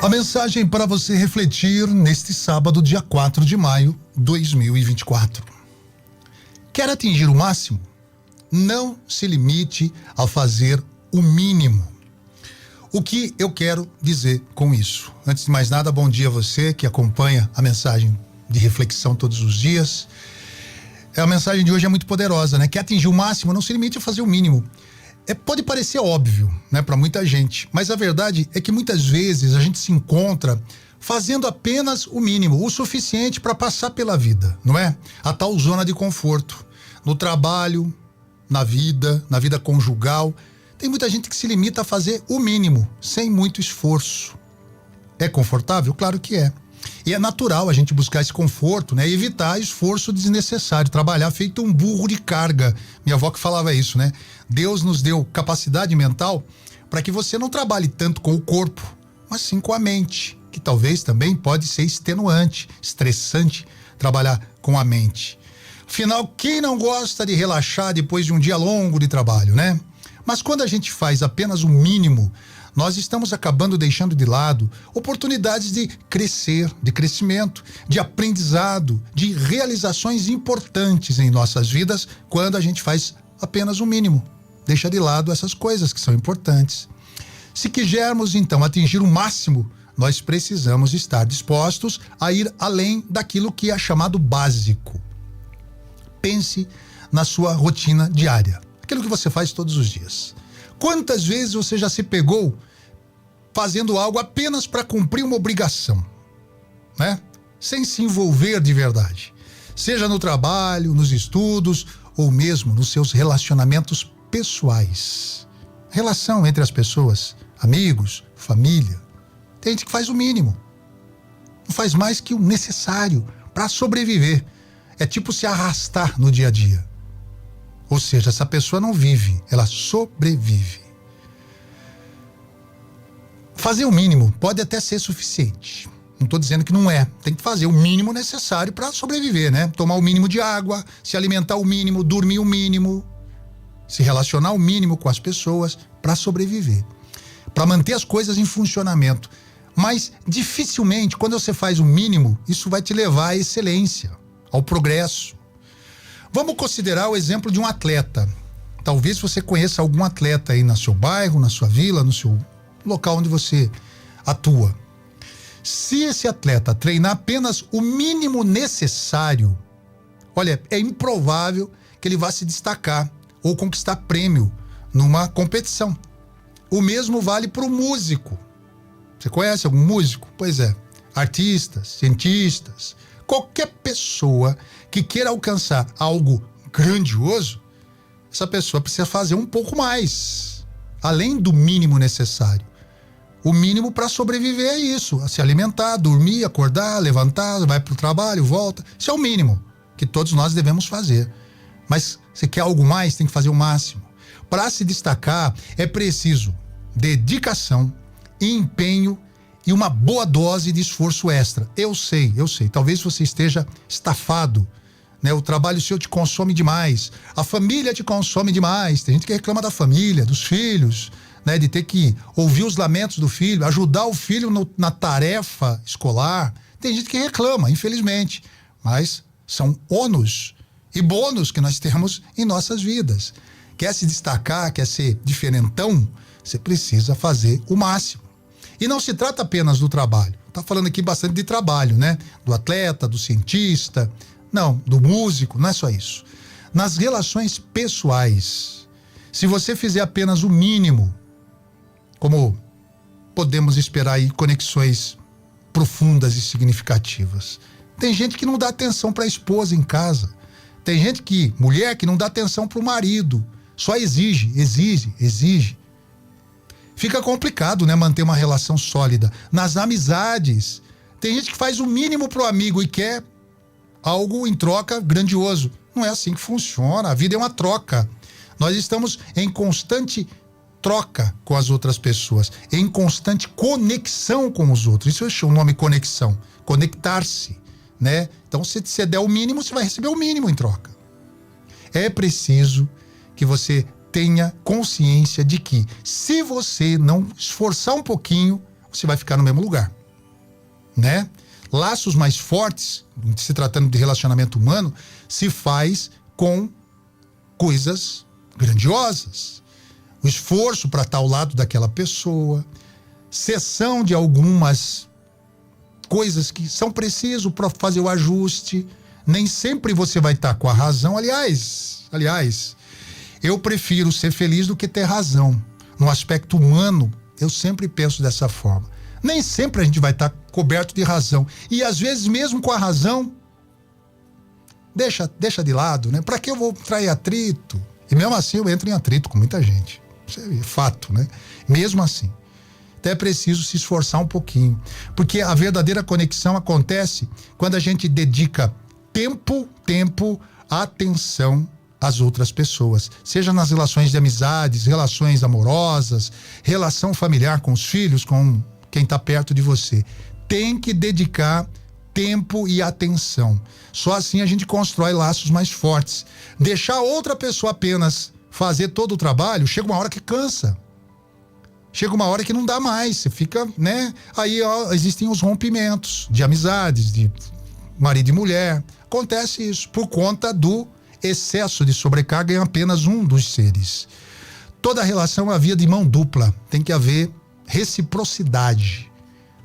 A mensagem para você refletir neste sábado, dia 4 de maio de 2024. Quer atingir o máximo? Não se limite a fazer o mínimo. O que eu quero dizer com isso? Antes de mais nada, bom dia a você que acompanha a mensagem de reflexão todos os dias. A mensagem de hoje é muito poderosa, né? Quer atingir o máximo? Não se limite a fazer o mínimo. Pode parecer óbvio, né, para muita gente, mas a verdade é que muitas vezes a gente se encontra fazendo apenas o mínimo, o suficiente para passar pela vida, não é? A tal zona de conforto. No trabalho, na vida conjugal, tem muita gente que se limita a fazer o mínimo, sem muito esforço. É confortável? Claro que é. E é natural a gente buscar esse conforto, né? E evitar esforço desnecessário, trabalhar feito um burro de carga. Minha avó que falava isso, né? Deus nos deu capacidade mental para que você não trabalhe tanto com o corpo, mas sim com a mente, que talvez também pode ser extenuante, estressante trabalhar com a mente. Afinal, quem não gosta de relaxar depois de um dia longo de trabalho, né? Mas quando a gente faz apenas o mínimo, nós estamos acabando deixando de lado oportunidades de crescer, de crescimento, de aprendizado, de realizações importantes em nossas vidas quando a gente faz apenas o mínimo. Deixa de lado essas coisas que são importantes. Se quisermos, então, atingir o máximo, nós precisamos estar dispostos a ir além daquilo que é chamado básico. Pense na sua rotina diária, aquilo que você faz todos os dias. Quantas vezes você já se pegou fazendo algo apenas para cumprir uma obrigação, né? Sem se envolver de verdade. Seja no trabalho, nos estudos ou mesmo nos seus relacionamentos pessoais. Relação entre as pessoas, amigos, família. Tem gente que faz o mínimo. Não faz mais que o necessário para sobreviver. É tipo se arrastar no dia a dia. Ou seja, essa pessoa não vive, ela sobrevive. Fazer o mínimo pode até ser suficiente. Não estou dizendo que não é. Tem que fazer o mínimo necessário para sobreviver, né? Tomar o mínimo de água, se alimentar o mínimo, dormir o mínimo, se relacionar o mínimo com as pessoas para sobreviver, para manter as coisas em funcionamento. Mas dificilmente, quando você faz o mínimo, isso vai te levar à excelência, ao progresso. Vamos considerar o exemplo de um atleta. Talvez você conheça algum atleta aí no seu bairro, na sua vila, no seu local onde você atua. Se esse atleta treinar apenas o mínimo necessário, olha, é improvável que ele vá se destacar ou conquistar prêmio numa competição. O mesmo vale para o músico. Você conhece algum músico? Pois é. Artistas, cientistas, qualquer pessoa que queira alcançar algo grandioso, essa pessoa precisa fazer um pouco mais, além do mínimo necessário. O mínimo para sobreviver é isso, a se alimentar, dormir, acordar, levantar, vai para o trabalho, volta. Isso é o mínimo que todos nós devemos fazer. Mas se quer algo mais, tem que fazer o máximo. Para se destacar, é preciso dedicação, empenho e uma boa dose de esforço extra. Eu sei. Talvez você esteja estafado, né? O trabalho seu te consome demais. A família te consome demais. Tem gente que reclama da família, dos filhos, né? De ter que ouvir os lamentos do filho, ajudar o filho na tarefa escolar. Tem gente que reclama, infelizmente. Mas são ônus e bônus que nós temos em nossas vidas. Quer se destacar, quer ser diferentão, você precisa fazer o máximo. E não se trata apenas do trabalho. Tá falando aqui bastante de trabalho, né? Do atleta, do cientista, não, do músico, não é só isso. Nas relações pessoais, se você fizer apenas o mínimo, como podemos esperar aí conexões profundas e significativas. Tem gente que não dá atenção para a esposa em casa. Tem gente mulher que não dá atenção para o marido. Só exige. Fica complicado, né, manter uma relação sólida. Nas amizades, tem gente que faz o mínimo pro amigo e quer algo em troca grandioso. Não é assim que funciona. A vida é uma troca. Nós estamos em constante troca com as outras pessoas, em constante conexão com os outros. Isso é o nome conexão. Conectar-se, né? Então, se você der o mínimo, você vai receber o mínimo em troca. É preciso que você tenha consciência de que, se você não esforçar um pouquinho, você vai ficar no mesmo lugar, né? Laços mais fortes, se tratando de relacionamento humano, se faz com coisas grandiosas. O esforço para estar ao lado daquela pessoa, cessão de algumas coisas que são precisas para fazer o ajuste. Nem sempre você vai estar com a razão. Aliás, eu prefiro ser feliz do que ter razão. No aspecto humano, eu sempre penso dessa forma. Nem sempre a gente vai estar coberto de razão. E às vezes, mesmo com a razão, deixa de lado, né? Para que eu vou trair atrito? E mesmo assim eu entro em atrito com muita gente. Isso é fato, né? Mesmo assim. Até é preciso se esforçar um pouquinho. Porque a verdadeira conexão acontece quando a gente dedica tempo, atenção às outras pessoas. Seja nas relações de amizades, relações amorosas, relação familiar com os filhos, com quem está perto de você. Tem que dedicar tempo e atenção. Só assim a gente constrói laços mais fortes. Deixar outra pessoa apenas fazer todo o trabalho, chega uma hora que cansa. Chega uma hora que não dá mais, você fica, né? Aí existem os rompimentos de amizades, de marido e mulher. Acontece isso por conta do excesso de sobrecarga em apenas um dos seres. Toda relação é uma via de mão dupla, tem que haver reciprocidade.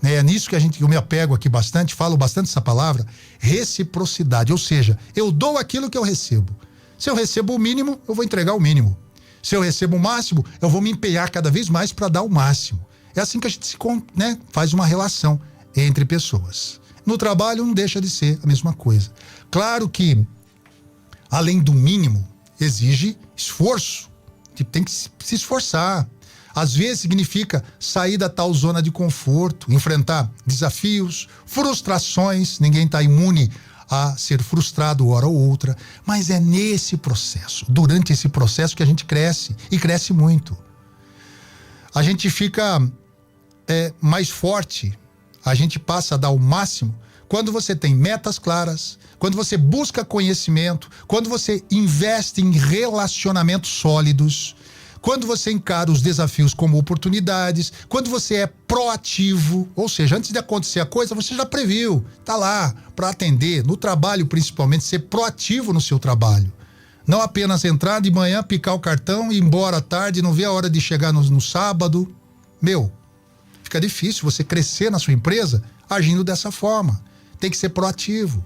É nisso que eu me apego aqui bastante, falo bastante essa palavra, reciprocidade, ou seja, eu dou aquilo que eu recebo. Se eu recebo o mínimo, eu vou entregar o mínimo. Se eu recebo o máximo, eu vou me empenhar cada vez mais para dar o máximo. É assim que a gente faz uma relação entre pessoas. No trabalho não deixa de ser a mesma coisa. Claro que, além do mínimo, exige esforço. Tem que se esforçar. Às vezes significa sair da tal zona de conforto, enfrentar desafios, frustrações. Ninguém está imune a ser frustrado hora ou outra, mas é nesse processo, durante esse processo que a gente cresce, e cresce muito. A gente fica mais forte, a gente passa a dar o máximo quando você tem metas claras, quando você busca conhecimento, quando você investe em relacionamentos sólidos, quando você encara os desafios como oportunidades, quando você é proativo, ou seja, antes de acontecer a coisa, você já previu, tá lá para atender, no trabalho principalmente, ser proativo no seu trabalho. Não apenas entrar de manhã, picar o cartão e ir embora à tarde, não ver a hora de chegar no sábado. Fica difícil você crescer na sua empresa agindo dessa forma. Tem que ser proativo,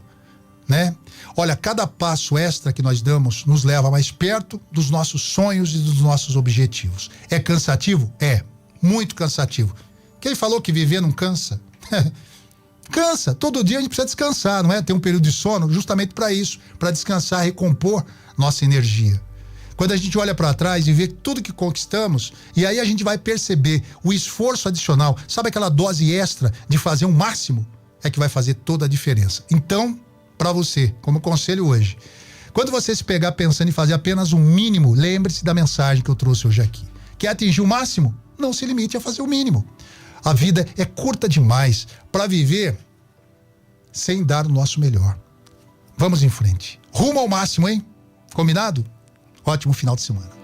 né? Olha, cada passo extra que nós damos nos leva mais perto dos nossos sonhos e dos nossos objetivos. É cansativo? É, muito cansativo. Quem falou que viver não cansa? Cansa, todo dia a gente precisa descansar, não é? Tem um período de sono justamente para isso, para descansar, recompor nossa energia. Quando a gente olha para trás e vê tudo que conquistamos, e aí a gente vai perceber o esforço adicional, sabe aquela dose extra de fazer o máximo? É que vai fazer toda a diferença. Então, para você, como conselho hoje, quando você se pegar pensando em fazer apenas o mínimo, lembre-se da mensagem que eu trouxe hoje aqui. Quer atingir o máximo? Não se limite a fazer o mínimo. A vida é curta demais para viver sem dar o nosso melhor. Vamos em frente. Rumo ao máximo, hein? Combinado? Ótimo final de semana.